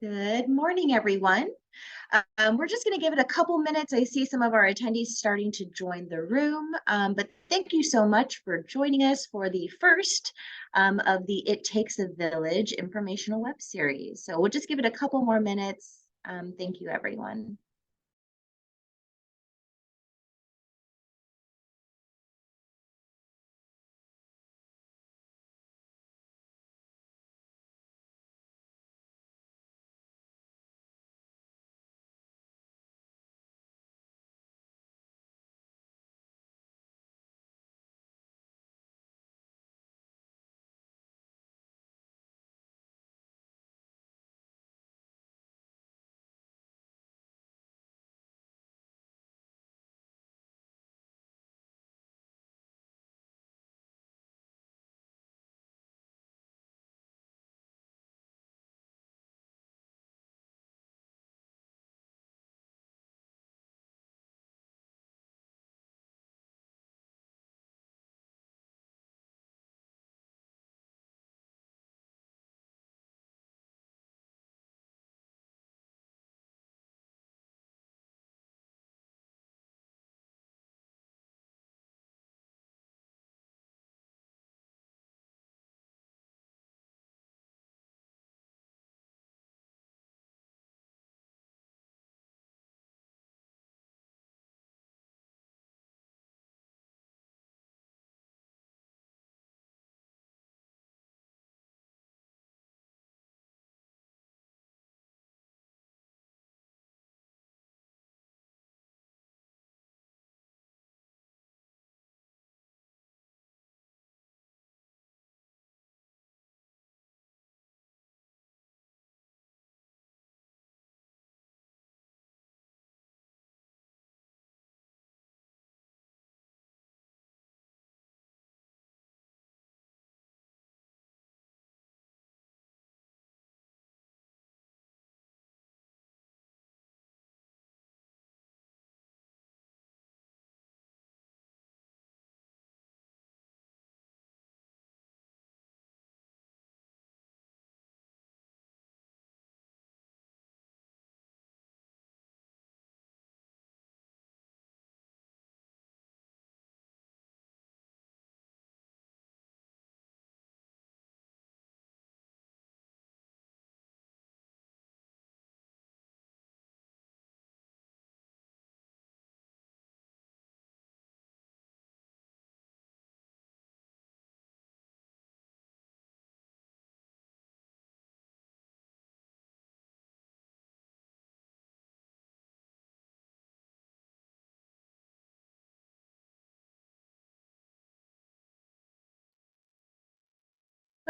Good morning, everyone. We're just going to give it a couple minutes. I see some of our attendees starting to join the room, but thank you so much for joining us for the first of the It Takes a Village informational web series. So we'll just give it a couple more minutes. Thank you, everyone.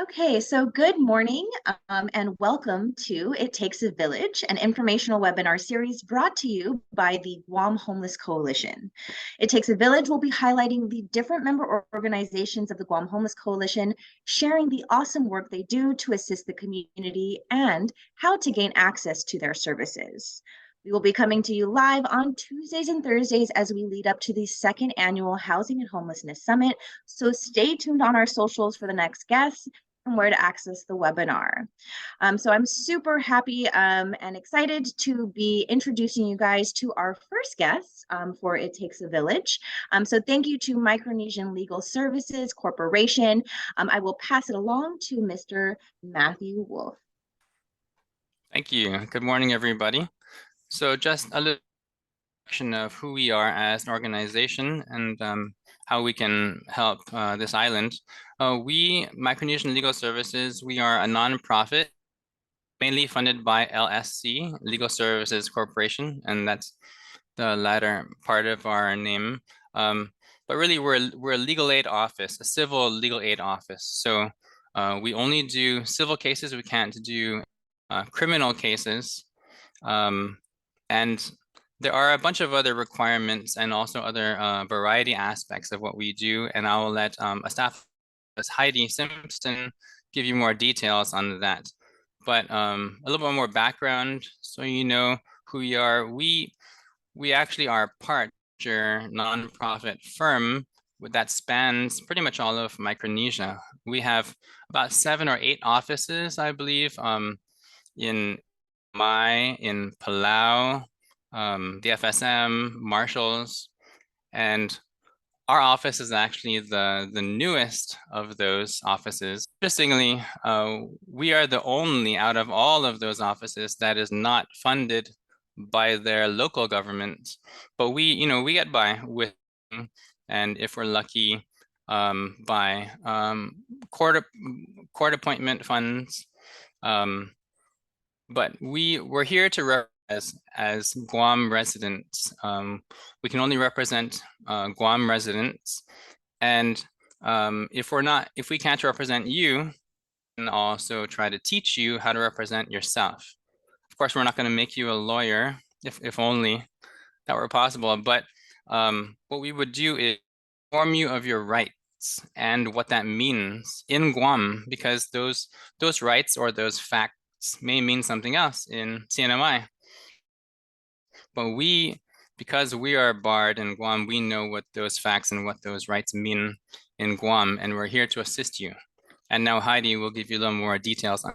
Okay, so good morning and welcome to It Takes a Village, an informational webinar series brought to you by the Guam Homeless Coalition. It Takes a Village will be highlighting the different member organizations of the Guam Homeless Coalition, sharing the awesome work they do to assist the community and how to gain access to their services. We will be coming to you live on Tuesdays and Thursdays as we lead up to the second annual Housing and Homelessness Summit. So stay tuned on our socials for the next guests and where to access the webinar. So I'm super happy and excited to be introducing you guys to our first guest for It Takes a Village. So thank you to Micronesian Legal Services Corporation. I will pass it along to Mr. Matthew Wolf. Thank you. Good morning, everybody. So just a little introduction of who we are as an organization and how we can help this island. We, Micronesian Legal Services, we are a nonprofit mainly funded by LSC, Legal Services Corporation, and that's the latter part of our name. But really, we're a legal aid office, a civil legal aid office. So we only do civil cases. We can't do criminal cases. And there are a bunch of other requirements and also other variety aspects of what we do. And I will let a staff, Heidi Simpson, give you more details on that. But a little bit more background so you know who we are. We actually are a partner nonprofit firm that spans pretty much all of Micronesia. We have about 7 or 8 offices, I believe, in in Palau, the FSM, Marshals, and our office is actually the newest of those offices. Interestingly, we are the only out of all of those offices that is not funded by their local government. But we get by with, and if we're lucky, by court appointment funds. But we're here to represent as Guam residents. We can only represent Guam residents, and if we can't represent you, we can also try to teach you how to represent yourself. Of course, we're not going to make you a lawyer, if only that were possible. But what we would do is inform you of your rights and what that means in Guam, because those rights or those facts may mean something else in CNMI. But because we are barred in Guam, we know what those facts and what those rights mean in Guam, and we're here to assist you. And now Heidi will give you a little more details on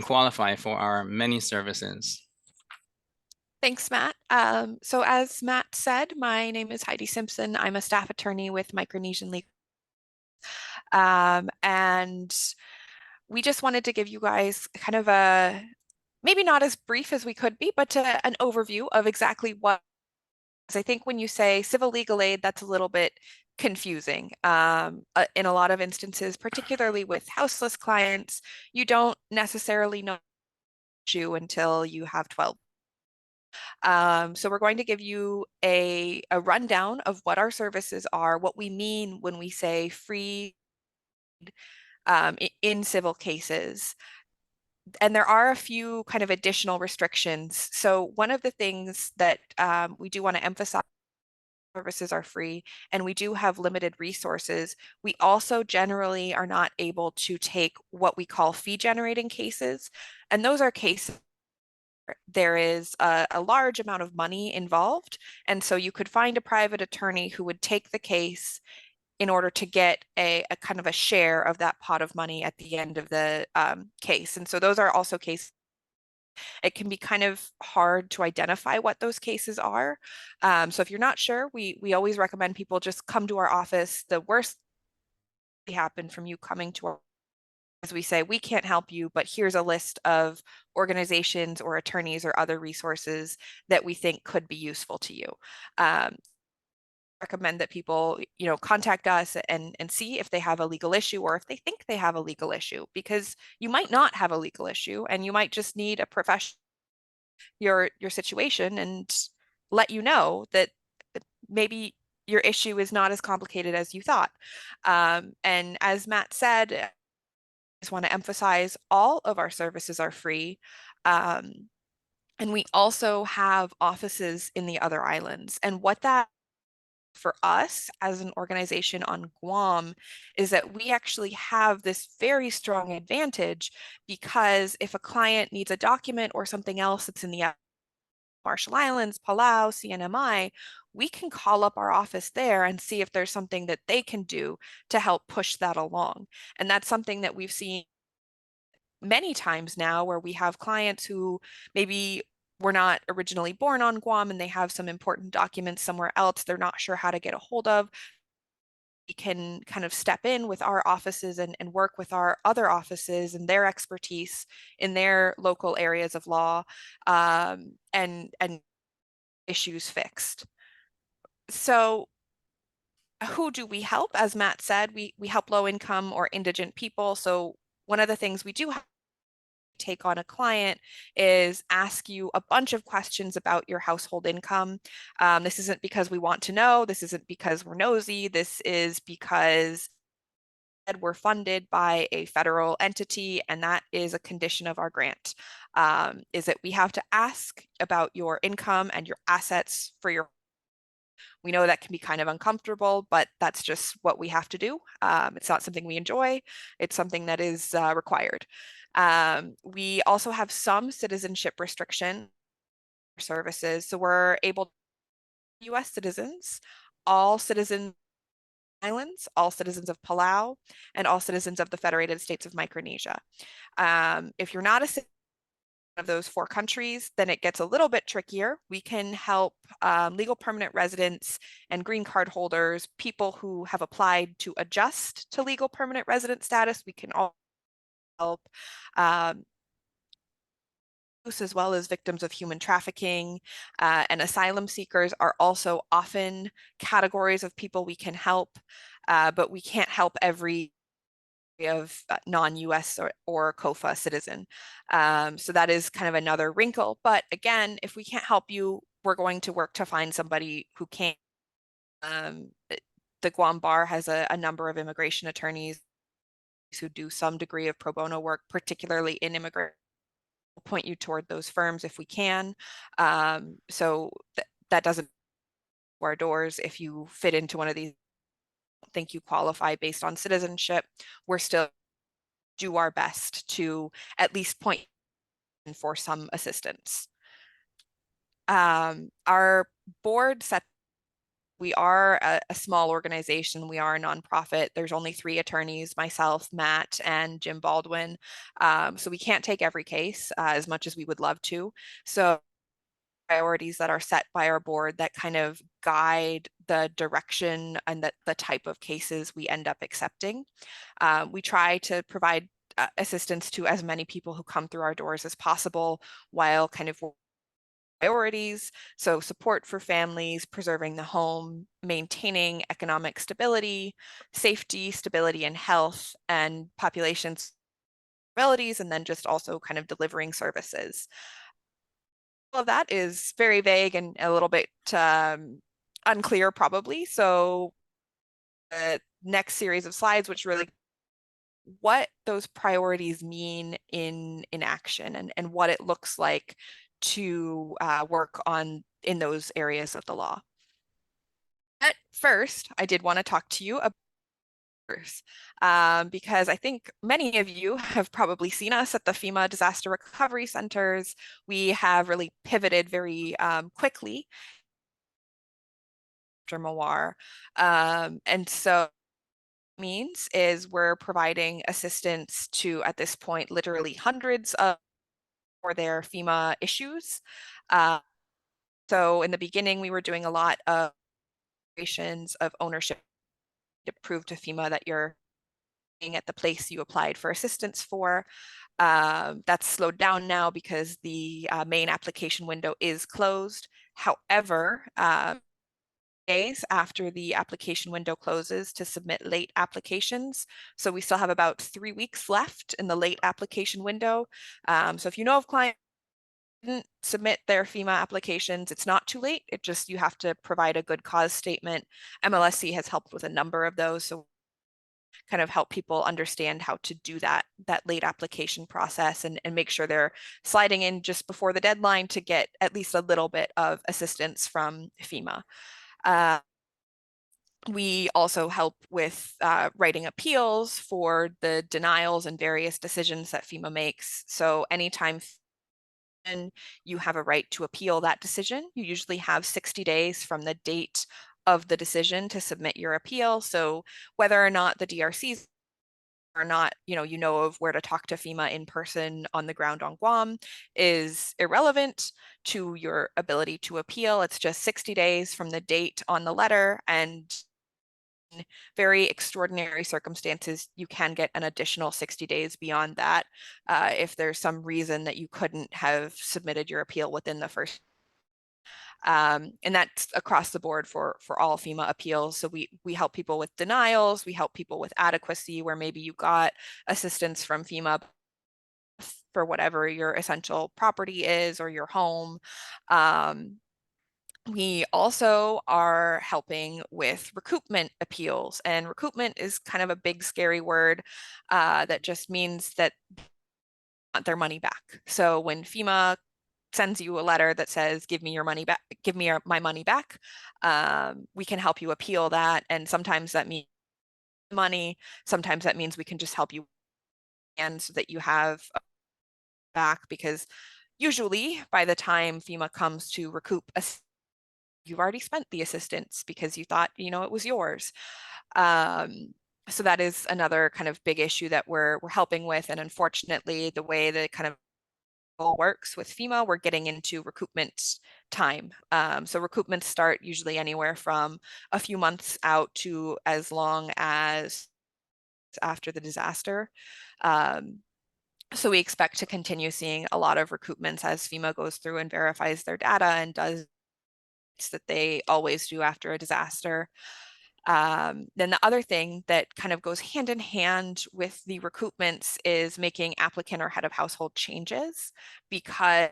qualify for our many services. Thanks, Matt. So as Matt said, my name is Heidi Simpson. I'm a staff attorney with Micronesian Legal. And we just wanted to give you guys kind of a, maybe not as brief as we could be, but an overview of exactly what, I think when you say civil legal aid, that's a little bit confusing. In a lot of instances, particularly with houseless clients, you don't necessarily know you until you have 12. So we're going to give you a rundown of what our services are, what we mean when we say free in civil cases. And there are a few kind of additional restrictions. So one of the things that we do want to emphasize, services are free and we do have limited resources. We also generally are not able to take what we call fee generating cases. And those are cases there is a large amount of money involved. And so you could find a private attorney who would take the case in order to get a kind of a share of that pot of money at the end of the case. And so those are also cases. It can be kind of hard to identify what those cases are. So if you're not sure, we always recommend people just come to our office. The worst happen from you coming to our, as we say, we can't help you, but here's a list of organizations or attorneys or other resources that we think could be useful to you. Recommend that people, contact us and see if they have a legal issue or if they think they have a legal issue, because you might not have a legal issue and you might just need a professional your situation and let you know that maybe your issue is not as complicated as you thought. And as Matt said, I just want to emphasize all of our services are free. And we also have offices in the other islands. And what that for us as an organization on Guam is that we actually have this very strong advantage, because if a client needs a document or something else that's in the Marshall Islands, Palau, CNMI, we can call up our office there and see if there's something that they can do to help push that along. And that's something that we've seen many times now, where we have clients who maybe were not originally born on Guam and they have some important documents somewhere else they're not sure how to get a hold of. We can kind of step in with our offices and work with our other offices and their expertise in their local areas of law, and issues fixed. So who do we help? As Matt said, we help low income or indigent people. So one of the things we do have take on a client is ask you a bunch of questions about your household income. This isn't because we want to know. This isn't because we're nosy. This is because we're funded by a federal entity, and that is a condition of our grant, is that we have to ask about your income and your assets for your. We know that can be kind of uncomfortable, but that's just what we have to do. It's not something we enjoy. It's something that is required. We also have some citizenship restriction services. So we're able to US citizens, all citizens islands, all citizens of Palau, and all citizens of the Federated States of Micronesia. If you're not a citizen, of those 4 countries, then it gets a little bit trickier. We can help legal permanent residents and green card holders, people who have applied to adjust to legal permanent resident status. We can all help as well as victims of human trafficking, and asylum seekers are also often categories of people we can help, but we can't help every of non-US or COFA citizen. So that is kind of another wrinkle. But again, if we can't help you, we're going to work to find somebody who can. The Guam Bar has a number of immigration attorneys who do some degree of pro bono work, particularly in immigration. We'll point you toward those firms if we can. So that doesn't our doors. If you fit into one of these, think you qualify based on citizenship, we're still do our best to at least point for some assistance. Our board set, we are a small organization. We are a nonprofit. There's only 3 attorneys, myself, Matt, and Jim Baldwin. So we can't take every case as much as we would love to. So priorities that are set by our board that kind of guide the direction and the type of cases we end up accepting. We try to provide assistance to as many people who come through our doors as possible while kind of priorities. So support for families, preserving the home, maintaining economic stability, safety, stability, and health, and population abilities, and then just also kind of delivering services. All of that is very vague and a little bit unclear probably. So the next series of slides, which really what those priorities mean in action and what it looks like to work on in those areas of the law. At first, I did want to talk to you about because I think many of you have probably seen us at the FEMA disaster recovery centers. We have really pivoted very quickly after Mawar. And so means is we're providing assistance to, at this point, literally hundreds of for their FEMA issues. So in the beginning, we were doing a lot of operations of ownership to prove to FEMA that you're at the place you applied for assistance for. That's slowed down now because the main application window is closed. However, days after the application window closes to submit late applications. So we still have about 3 weeks left in the late application window. So if you know of clients who didn't submit their FEMA applications, it's not too late. It just, you have to provide a good cause statement. MLSC has helped with a number of those. So kind of help people understand how to do that late application process and make sure they're sliding in just before the deadline to get at least a little bit of assistance from FEMA. We also help with writing appeals for the denials and various decisions that FEMA makes. So anytime you have a right to appeal that decision, you usually have 60 days from the date of the decision to submit your appeal. So whether or not the DRCs or not, you know of where to talk to FEMA in person on the ground on Guam is irrelevant to your ability to appeal. It's just 60 days from the date on the letter, and in very extraordinary circumstances, you can get an additional 60 days beyond that if there's some reason that you couldn't have submitted your appeal within the first. And that's across the board for all FEMA appeals. So we help people with denials, we help people with adequacy, where maybe you got assistance from FEMA for whatever your essential property is or your home. We also are helping with recoupment appeals, and recoupment is kind of a big scary word that just means that they want their money back. So when FEMA sends you a letter that says, give me your money back, give me my money back, we can help you appeal that. And sometimes that means money, sometimes that means we can just help you and so that you have back, because usually by the time FEMA comes to recoup you've already spent the assistance because you thought, it was yours. So that is another kind of big issue that we're helping with. And unfortunately, the way that kind of works with FEMA, we're getting into recoupment time. So recoupments start usually anywhere from a few months out to as long as after the disaster. So we expect to continue seeing a lot of recoupments as FEMA goes through and verifies their data and does that they always do after a disaster. Then the other thing that kind of goes hand in hand with the recoupments is making applicant or head of household changes, because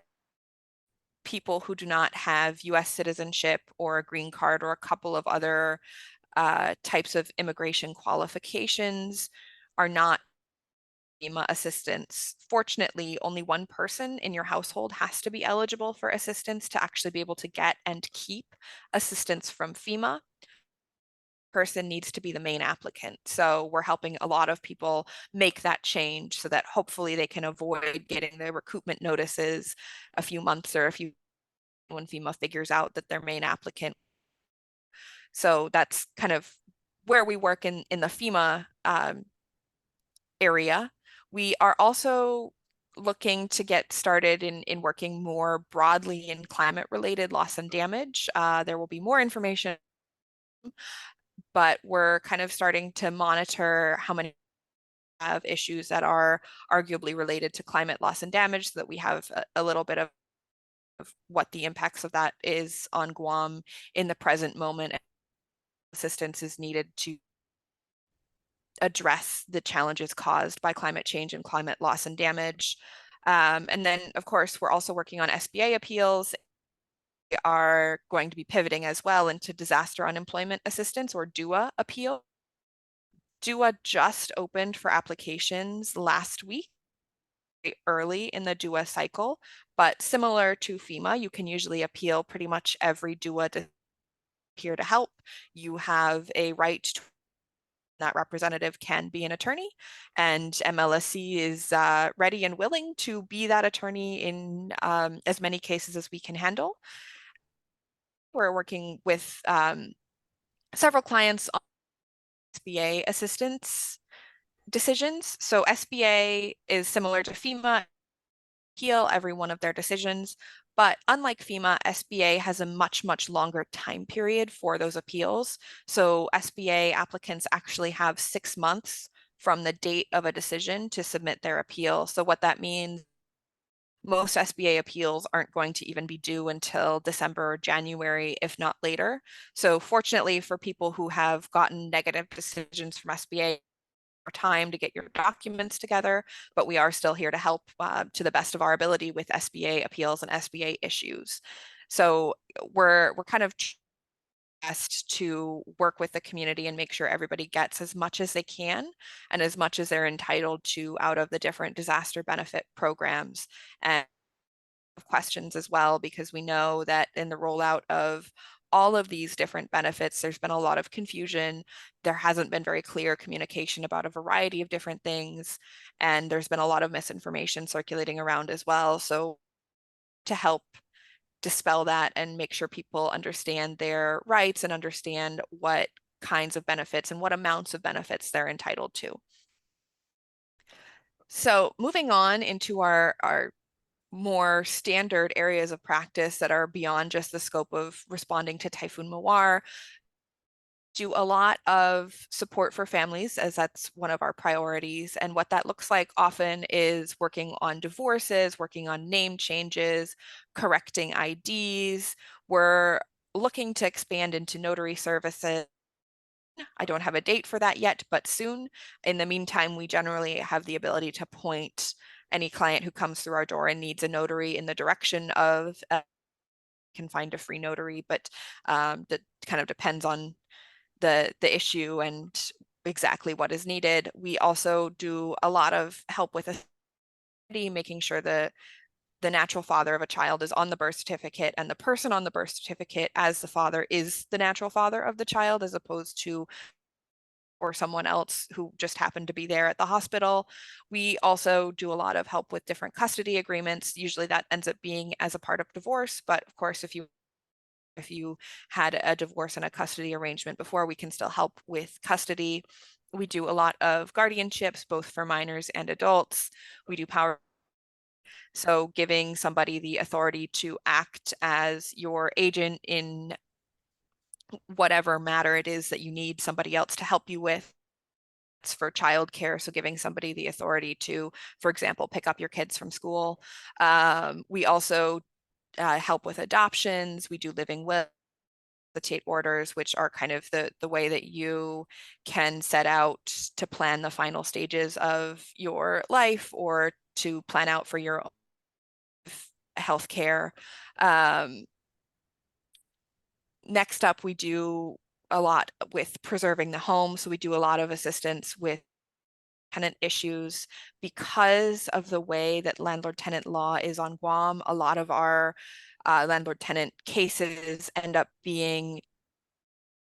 people who do not have US citizenship or a green card or a couple of other types of immigration qualifications are not FEMA assistance. Fortunately, only one person in your household has to be eligible for assistance to actually be able to get and keep assistance from FEMA. Person needs to be the main applicant. So we're helping a lot of people make that change so that hopefully they can avoid getting their recoupment notices a few months or when FEMA figures out that their main applicant. So that's kind of where we work in the FEMA area. We are also looking to get started in working more broadly in climate related loss and damage. There will be more information, but we're kind of starting to monitor how many have issues that are arguably related to climate loss and damage, so that we have a little bit of what the impacts of that is on Guam in the present moment. Assistance is needed to address the challenges caused by climate change and climate loss and damage. And then, of course, we're also working on SBA appeals. We are going to be pivoting as well into disaster unemployment assistance, or DUA appeal. DUA just opened for applications last week, early in the DUA cycle, but similar to FEMA, you can usually appeal pretty much every DUA here to help. You have a right to that representative can be an attorney, and MLSC is ready and willing to be that attorney in as many cases as we can handle. We're working with several clients on SBA assistance decisions. So SBA is similar to FEMA, appeal every one of their decisions. But unlike FEMA, SBA has a much, much longer time period for those appeals. So SBA applicants actually have 6 months from the date of a decision to submit their appeal. So what that means, most SBA appeals aren't going to even be due until December or January, if not later. So fortunately for people who have gotten negative decisions from SBA, time to get your documents together, but we are still here to help to the best of our ability with SBA appeals and SBA issues. So we're kind of best to work with the community and make sure everybody gets as much as they can and as much as they're entitled to out of the different disaster benefit programs. And questions as well, because we know that in the rollout of all of these different benefits, there's been a lot of confusion. There hasn't been very clear communication about a variety of different things, and there's been a lot of misinformation circulating around as well. So to help dispel that and make sure people understand their rights and understand what kinds of benefits and what amounts of benefits they're entitled to. So moving on into our more standard areas of practice that are beyond just the scope of responding to Typhoon Mawar, do a lot of support for families, as that's one of our priorities. And what that looks like often is working on divorces, working on name changes, correcting IDs. We're looking to expand into notary services. I don't have a date for that yet, but soon. In the meantime, we generally have the ability to point any client who comes through our door and needs a notary in the direction of can find a free notary, but that kind of depends on the issue and exactly what is needed. We also do a lot of help with making sure the natural father of a child is on the birth certificate, and the person on the birth certificate as the father is the natural father of the child, as opposed to or someone else who just happened to be there at the hospital. We also do a lot of help with different custody agreements. Usually that ends up being as a part of divorce, but of course, if you had a divorce and a custody arrangement before, we can still help with custody. We do a lot of guardianships, both for minors and adults. We do power So giving somebody the authority to act as your agent in whatever matter it is that you need somebody else to help you with. It's for childcare, so giving somebody the authority to, for example, pick up your kids from school. We also help with adoptions. We do living will, facilitate orders, which are kind of the way that you can set out to plan the final stages of your life or to plan out for your healthcare. Next up, we do a lot with preserving the home. So we do a lot of assistance with tenant issues because of the way that landlord-tenant law is on Guam. A lot of our landlord-tenant cases end up being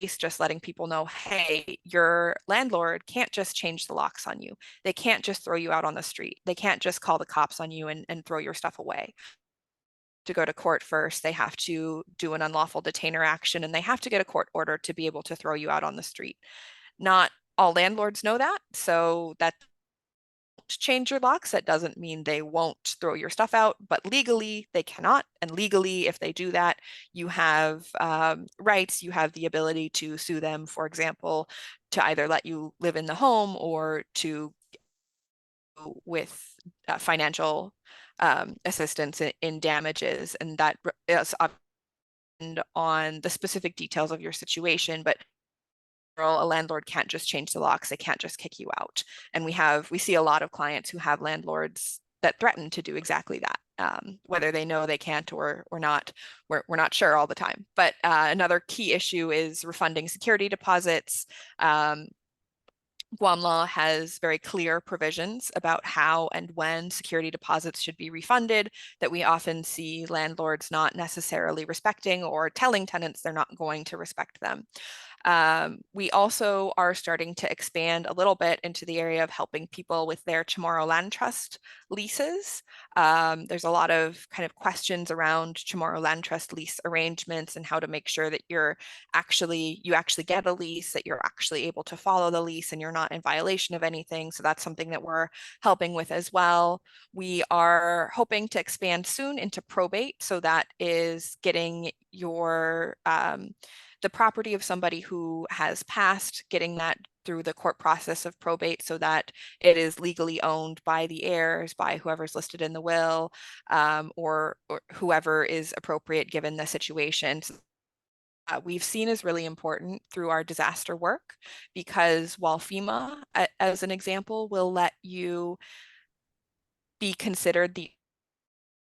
just letting people know, hey, your landlord can't just change the locks on you. They can't just throw you out on the street. They can't just call the cops on you and throw your stuff away. To go to court first, they have to do an unlawful detainer action, and they have to get a court order to be able to throw you out on the street. Not all landlords know that, so that change your locks. That doesn't mean they won't throw your stuff out, but legally they cannot. And legally, if they do that, you have rights. You have the ability to sue them, for example, to either let you live in the home or to with financial assistance in damages. And that is on the specific details of your situation, but a landlord can't just change the locks. They can't just kick you out. And we see a lot of clients who have landlords that threaten to do exactly that. Whether they know they can't or not, we're not sure all the time. But another key issue is refunding security deposits. Guam law has very clear provisions about how and when security deposits should be refunded that we often see landlords not necessarily respecting or telling tenants they're not going to respect them. We also are starting to expand a little bit into the area of helping people with their Chamorro Land Trust leases. There's a lot of kind of questions around Chamorro Land Trust lease arrangements and how to make sure that you actually get a lease, that you're actually able to follow the lease and you're not in violation of anything. So that's something that we're helping with as well. We are hoping to expand soon into probate. So that is getting your the property of somebody who has passed, getting that through the court process of probate so that it is legally owned by the heirs, by whoever's listed in the will, or whoever is appropriate given the situation. We've seen is really important through our disaster work, because while FEMA, as an example, will let you be considered the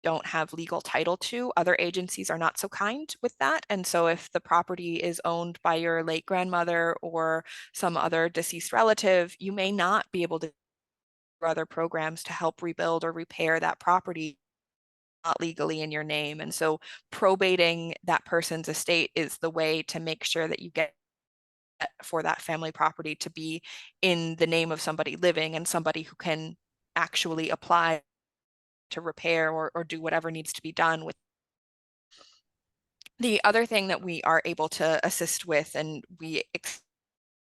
don't have legal title to, other agencies are not so kind with that. And so if the property is owned by your late grandmother or some other deceased relative, you may not be able to do other programs to help rebuild or repair that property not legally in your name. And so probating that person's estate is the way to make sure that you get for that family property to be in the name of somebody living and somebody who can actually apply to repair or do whatever needs to be done with. The other thing that we are able to assist with, and we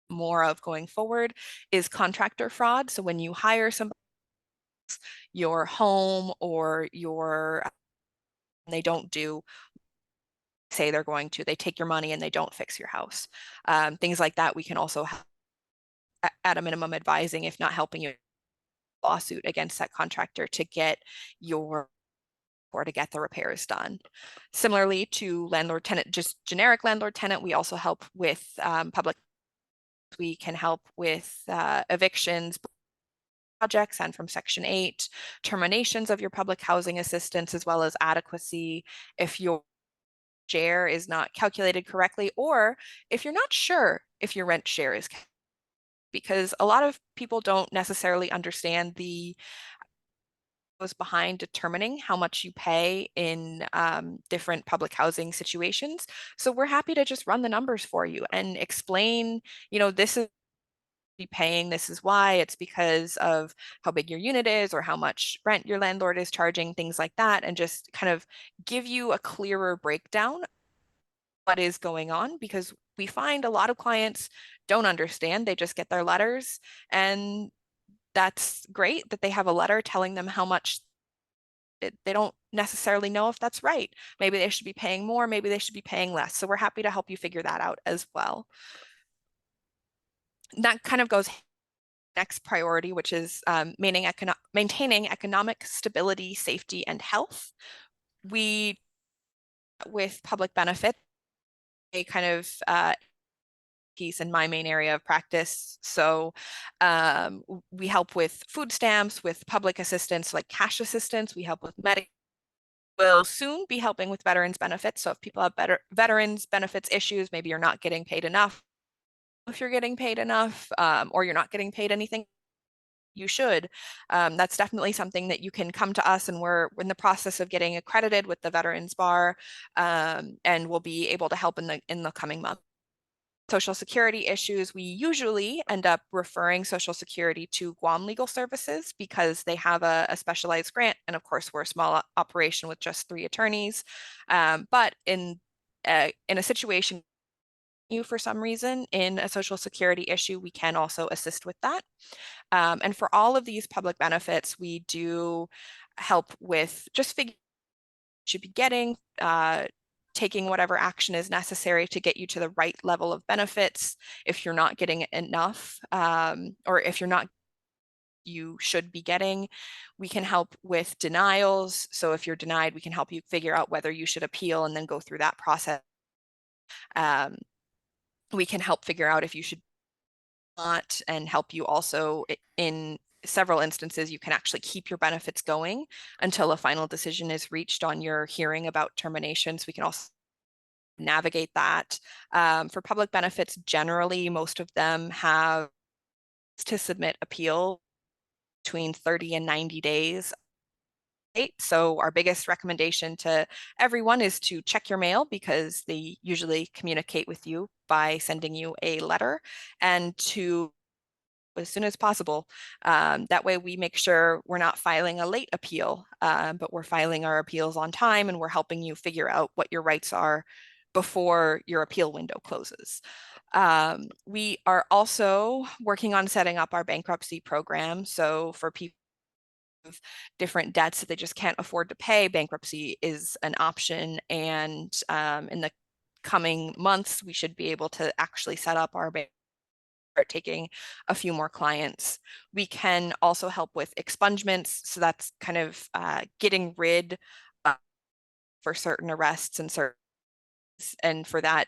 more of going forward, is contractor fraud. So when you hire somebody, your home or they don't do say they're going to, they take your money and they don't fix your house. Things like that, we can also at a minimum advising, if not helping you, lawsuit against that contractor to get your or to get the repairs done. Similarly to landlord-tenant, just generic landlord-tenant, we also help with public. We can help with evictions, projects, and from Section 8, terminations of your public housing assistance, as well as adequacy if your share is not calculated correctly, or if you're not sure if your rent share is, because a lot of people don't necessarily understand the goes behind determining how much you pay in different public housing situations. So we're happy to just run the numbers for you and explain, this is be paying, this is why, it's because of how big your unit is or how much rent your landlord is charging, things like that, and just kind of give you a clearer breakdown of what is going on, because we find a lot of clients don't understand. They just get their letters, and that's great that they have a letter telling them how much they don't necessarily know if that's right. Maybe they should be paying more, maybe they should be paying less. So we're happy to help you figure that out as well. That kind of goes next priority, which is maintaining economic stability, safety, and health. We, with public benefit, a kind of piece in my main area of practice. So we help with food stamps, with public assistance like cash assistance. We help with medical. We'll soon be helping with veterans benefits. So if people have veterans benefits issues, maybe you're not getting paid enough. If you're getting paid enough, or you're not getting paid anything, you should. That's definitely something that you can come to us, and we're in the process of getting accredited with the Veterans Bar, and we'll be able to help in the coming month. Social Security issues, we usually end up referring Social Security to Guam Legal Services because they have a specialized grant. And of course, we're a small operation with just 3 attorneys. But in a situation you for some reason in a Social Security issue, we can also assist with that. And for all of these public benefits, we do help with just figuring what you should be getting, taking whatever action is necessary to get you to the right level of benefits. If you're not getting enough, or if you're not, you should be getting, we can help with denials. So if you're denied, we can help you figure out whether you should appeal and then go through that process. We can help figure out if you should not, and help you also in several instances, you can actually keep your benefits going until a final decision is reached on your hearing about terminations. We can also navigate that. For public benefits, generally, most of them have to submit appeal between 30 and 90 days. So our biggest recommendation to everyone is to check your mail, because they usually communicate with you by sending you a letter, and to as soon as possible. That way we make sure we're not filing a late appeal, but we're filing our appeals on time, and we're helping you figure out what your rights are before your appeal window closes. We are also working on setting up our bankruptcy program. So for people with different debts that they just can't afford to pay, bankruptcy is an option. And in the coming months, we should be able to actually set up our bank, start taking a few more clients. We can also help with expungements. So that's kind of getting rid for certain arrests and certain, and for that,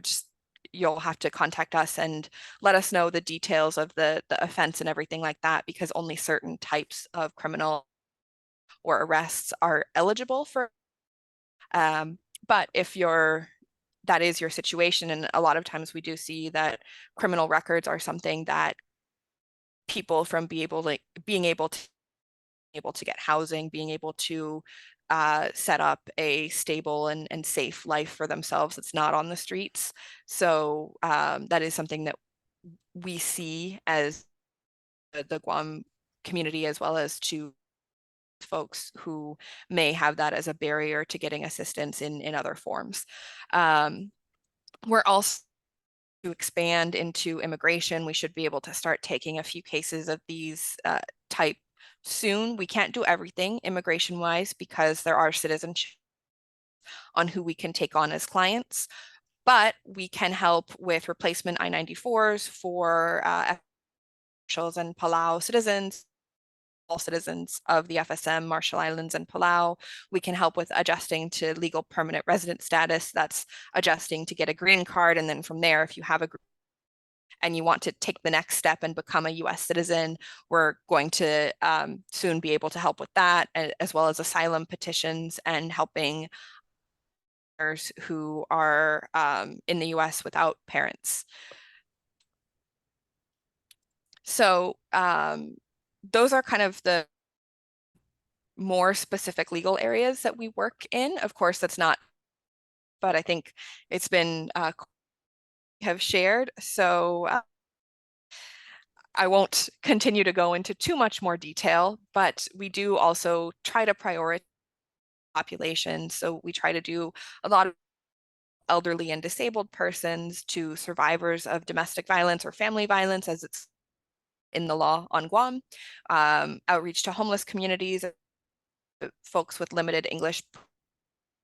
just you'll have to contact us and let us know the details of the offense and everything like that, because only certain types of criminal or arrests are eligible for. But if that is your situation, and a lot of times we do see that criminal records are something that people from being able to get housing, being able to set up a stable and safe life for themselves that's not on the streets. So that is something that we see as the Guam community, as well as to folks who may have that as a barrier to getting assistance in other forms. We're also to expand into immigration. We should be able to start taking a few cases of these type soon. We can't do everything immigration-wise because there are citizenship on who we can take on as clients, but we can help with replacement I-94s for officials and Palau citizens, all citizens of the FSM, Marshall Islands, and Palau. We can help with adjusting to legal permanent resident status. That's adjusting to get a green card. And then from there, if you have a and you want to take the next step and become a US citizen, we're going to soon be able to help with that, as well as asylum petitions and helping who are in the US without parents. So those are kind of the more specific legal areas that we work in. Of course, that's not, but I think it's been have shared. So I won't continue to go into too much more detail, but we do also try to prioritize population. So we try to do a lot of elderly and disabled persons to survivors of domestic violence or family violence, as it's in the law on Guam, outreach to homeless communities, folks with limited English.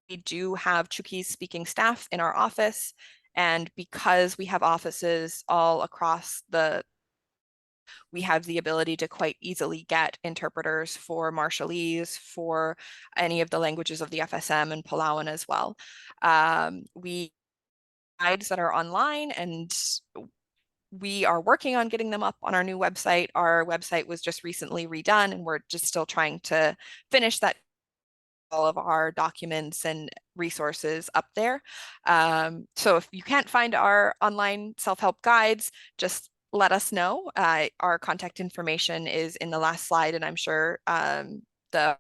We do have Chuukese speaking staff in our office, and because we have offices all across we have the ability to quite easily get interpreters for Marshallese, for any of the languages of the FSM and Palauan as well. We guides that are online, and we are working on getting them up on our new website. Our website was just recently redone, and we're just still trying to finish that, all of our documents and resources up there. So if you can't find our online self-help guides, just let us know. Our contact information is in the last slide, and I'm sure the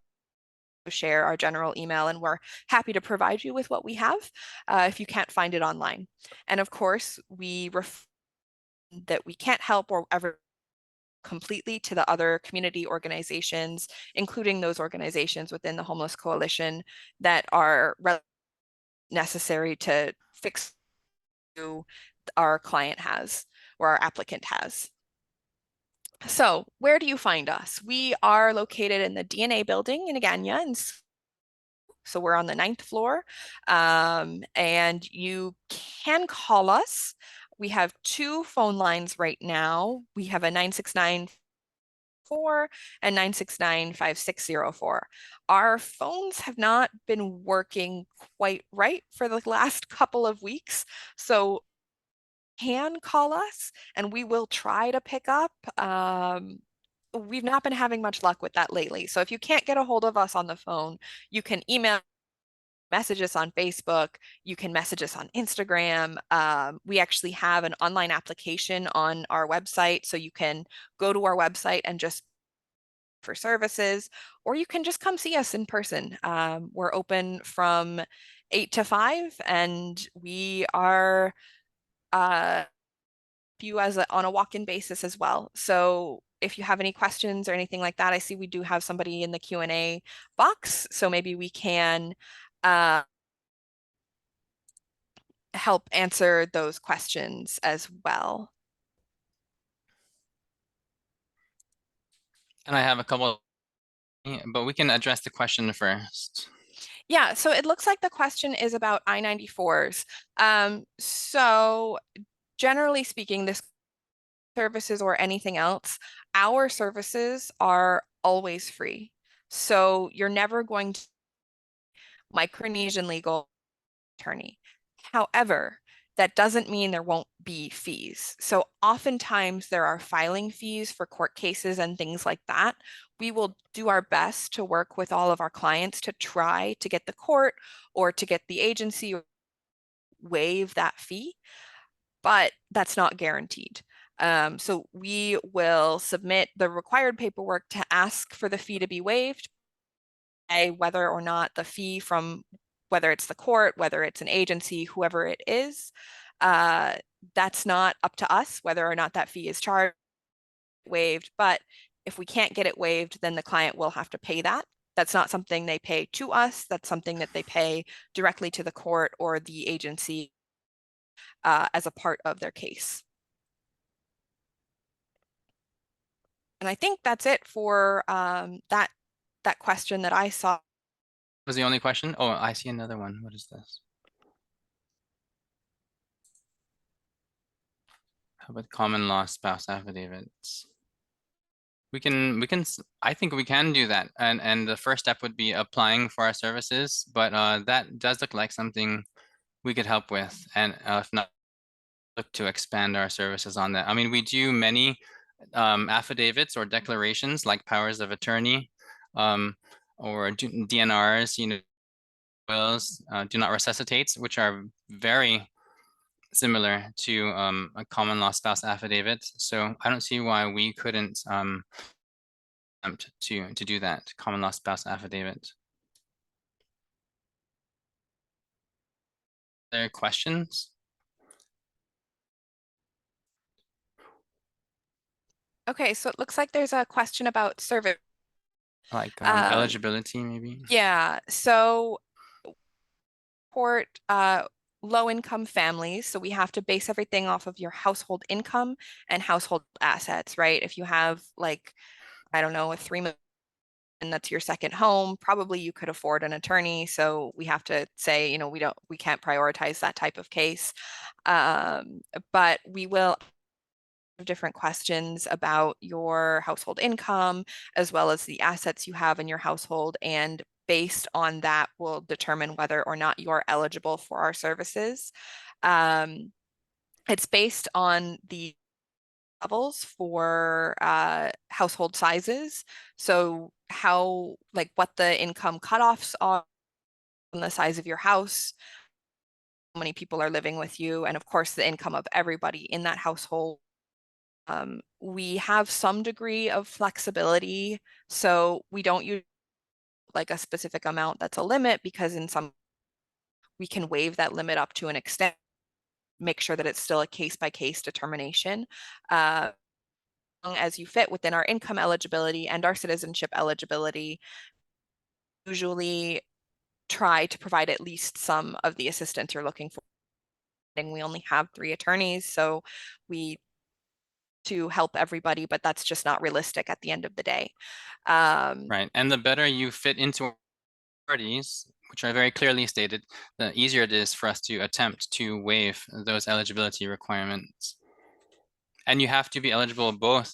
share our general email, and we're happy to provide you with what we have if you can't find it online. And of course, that we can't help or ever completely to the other community organizations, including those organizations within the Homeless Coalition that are necessary to fix our client has or our applicant has. So where do you find us? We are located in the DNA building in Agana, and so we're on the 9th floor, and you can call us. We have 2 phone lines right now. We have a 969 and 969-5604. Our phones have not been working quite right for the last couple of weeks, so can call us and we will try to pick up. We've not been having much luck with that lately. So if you can't get a hold of us on the phone, you can email, message us on Facebook, you can message us on Instagram. We actually have an online application on our website, so you can go to our website and just for services, or you can just come see us in person. We're open from 8 to 5, and we are you as on a walk-in basis as well. So if you have any questions or anything like that, I see we do have somebody in the Q&A box, so maybe we can help answer those questions as well. And I have a couple, but we can address the question first. Yeah, so it looks like the question is about I-94s. So generally speaking, this services or anything else, our services are always free. So you're never going to Micronesian legal attorney. However, that doesn't mean there won't be fees. So oftentimes there are filing fees for court cases and things like that. We will do our best to work with all of our clients to try to get the court or to get the agency waive that fee, but that's not guaranteed. So we will submit the required paperwork to ask for the fee to be waived, whether or not the fee from, whether it's the court, whether it's an agency, whoever it is, that's not up to us whether or not that fee is charged, waived. But if we can't get it waived, then the client will have to pay that. That's not something they pay to us. That's something that they pay directly to the court or the agency as a part of their case. And I think that's it for that question that I saw. Was the only question? Oh, I see another one. What is this? How about common law spouse affidavits? I think we can do that. And the first step would be applying for our services, but that does look like something we could help with. And if not, look to expand our services on that. I mean, we do many affidavits or declarations like powers of attorney or DNRs, you know, wills, do not resuscitate, which are very similar to a common law spouse affidavit. So I don't see why we couldn't attempt to do that common law spouse affidavit. Other questions? Okay, so it looks like there's a question about service. Like eligibility, maybe? Yeah, so support low-income families, so we have to base everything off of your household income and household assets, right? If you have, like, I don't know, a $3 million and that's your second home, probably you could afford an attorney. So we have to say, we can't prioritize that type of case. But we will have different questions about your household income, as well as the assets you have in your household. And based on that, will determine whether or not you're eligible for our services. It's based on the levels for household sizes. So what the income cutoffs are on the size of your house, how many people are living with you, and of course the income of everybody in that household. We have some degree of flexibility, so we don't use like a specific amount that's a limit, because in some we can waive that limit up to an extent, make sure that it's still a case-by-case determination. As you fit within our income eligibility and our citizenship eligibility, usually try to provide at least some of the assistance you're looking for. And we only have 3 attorneys, so we to help everybody, but that's just not realistic at the end of the day. Right. And the better you fit into parties, which are very clearly stated, the easier it is for us to attempt to waive those eligibility requirements. And you have to be eligible both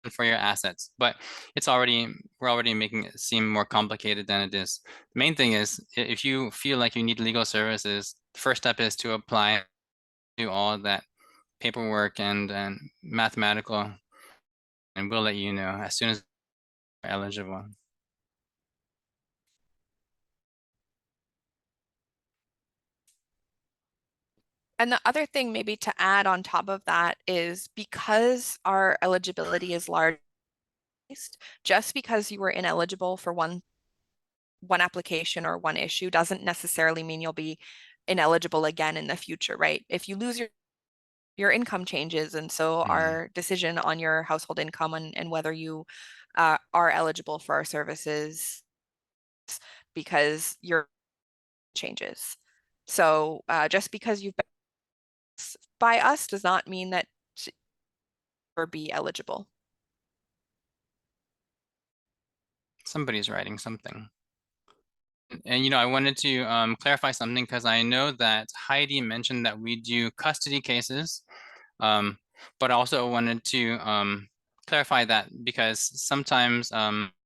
for your assets, but we're already making it seem more complicated than it is. The main thing is, if you feel like you need legal services, the first step is to apply to all that paperwork and mathematical, and we'll let you know as soon as you're eligible. And the other thing maybe to add on top of that is, because our eligibility is large, just because you were ineligible for one application or one issue doesn't necessarily mean you'll be ineligible again in the future, right? If you lose your income changes, and so our decision on your household income and whether you are eligible for our services, because your changes. So just because you've been by us does not mean that or be eligible. Somebody's writing something. And I wanted to clarify something, because I know that Heidi mentioned that we do custody cases, but also wanted to clarify that, because sometimes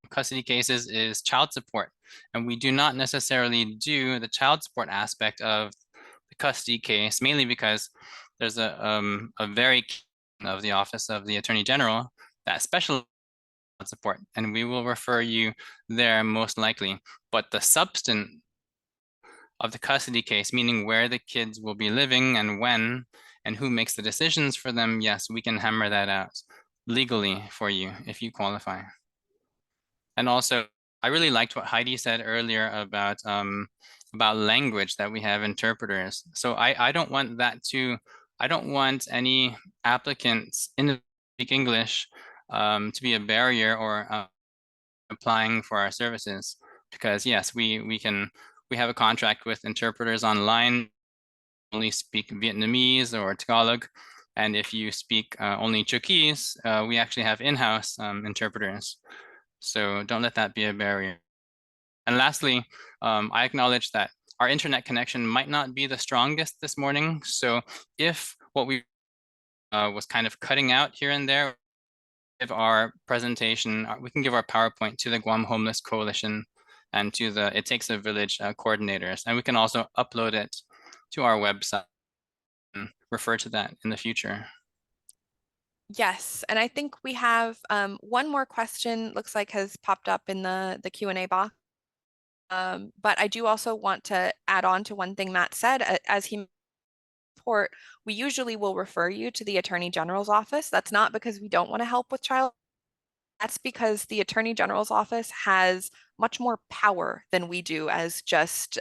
custody cases is child support, and we do not necessarily do the child support aspect of the custody case, mainly because there's a very of the Office of the Attorney General that specializes support, and we will refer you there most likely. But the substance of the custody case, meaning where the kids will be living and when and who makes the decisions for them, yes, we can hammer that out legally for you if you qualify. And also, I really liked what Heidi said earlier about language, that we have interpreters. So I don't want I don't want any applicants in speak English to be a barrier or applying for our services, because yes, we have a contract with interpreters online, only speak Vietnamese or Tagalog, and if you speak only Chukis, we actually have in-house interpreters. So don't let that be a barrier. And lastly, I acknowledge that our internet connection might not be the strongest this morning. So if what we was kind of cutting out here and there, give our presentation, we can give our PowerPoint to the Guam Homeless Coalition and to the It Takes a Village coordinators. And we can also upload it to our website and refer to that in the future. Yes, and I think we have one more question, looks like has popped up in the Q&A box. But I do also want to add on to one thing Matt said. As he report, we usually will refer you to the Attorney General's office. That's not because we don't want to help with child. That's because the Attorney General's office has much more power than we do as just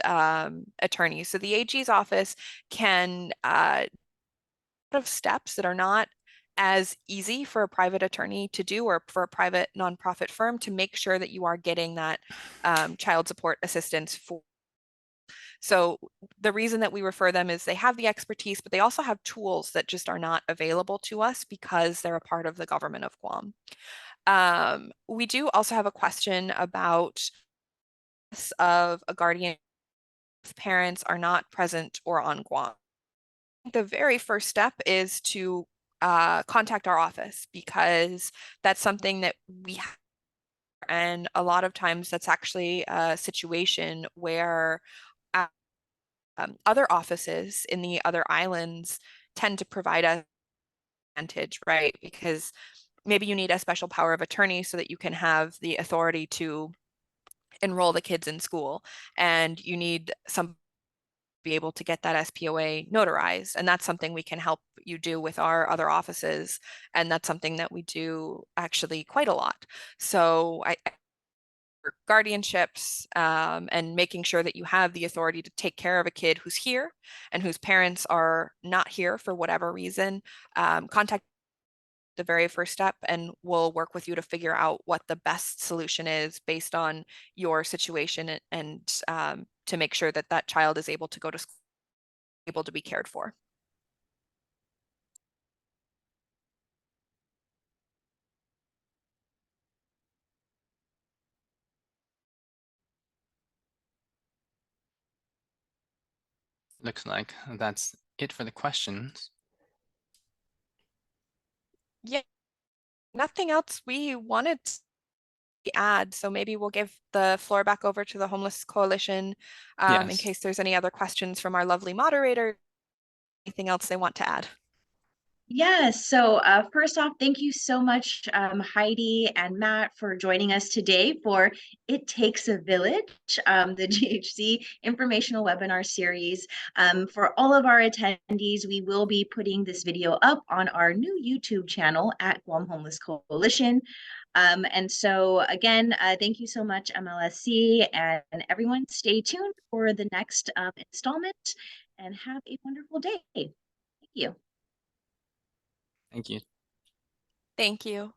attorneys. So the AG's office can of steps that are not as easy for a private attorney to do, or for a private nonprofit firm, to make sure that you are getting that child support assistance for. So the reason that we refer them is they have the expertise, but they also have tools that just are not available to us because they're a part of the government of Guam. We do also have a question about of a guardian if parents are not present or on Guam. The very first step is to contact our office, because that's something that we have. And a lot of times that's actually a situation where other offices in the other islands tend to provide us advantage, right? Because maybe you need a special power of attorney so that you can have the authority to enroll the kids in school, and you need some be able to get that SPOA notarized. And that's something we can help you do with our other offices. And that's something that we do actually quite a lot. So guardianships and making sure that you have the authority to take care of a kid who's here and whose parents are not here for whatever reason, contact the very first step, and we'll work with you to figure out what the best solution is based on your situation, and to make sure that that child is able to go to school, able to be cared for. Looks like that's it for the questions. Yeah, nothing else we wanted to add, so maybe we'll give the floor back over to the Homeless Coalition in Yes. case there's any other questions from our lovely moderator, anything else they want to add. Yes, so first off, thank you so much, Heidi and Matt, for joining us today for It Takes a Village, the GHC informational webinar series. For all of our attendees, we will be putting this video up on our new YouTube channel at Guam Homeless Coalition. And so again, thank you so much, MLSC, and everyone. Stay tuned for the next installment, and have a wonderful day. Thank you. Thank you. Thank you.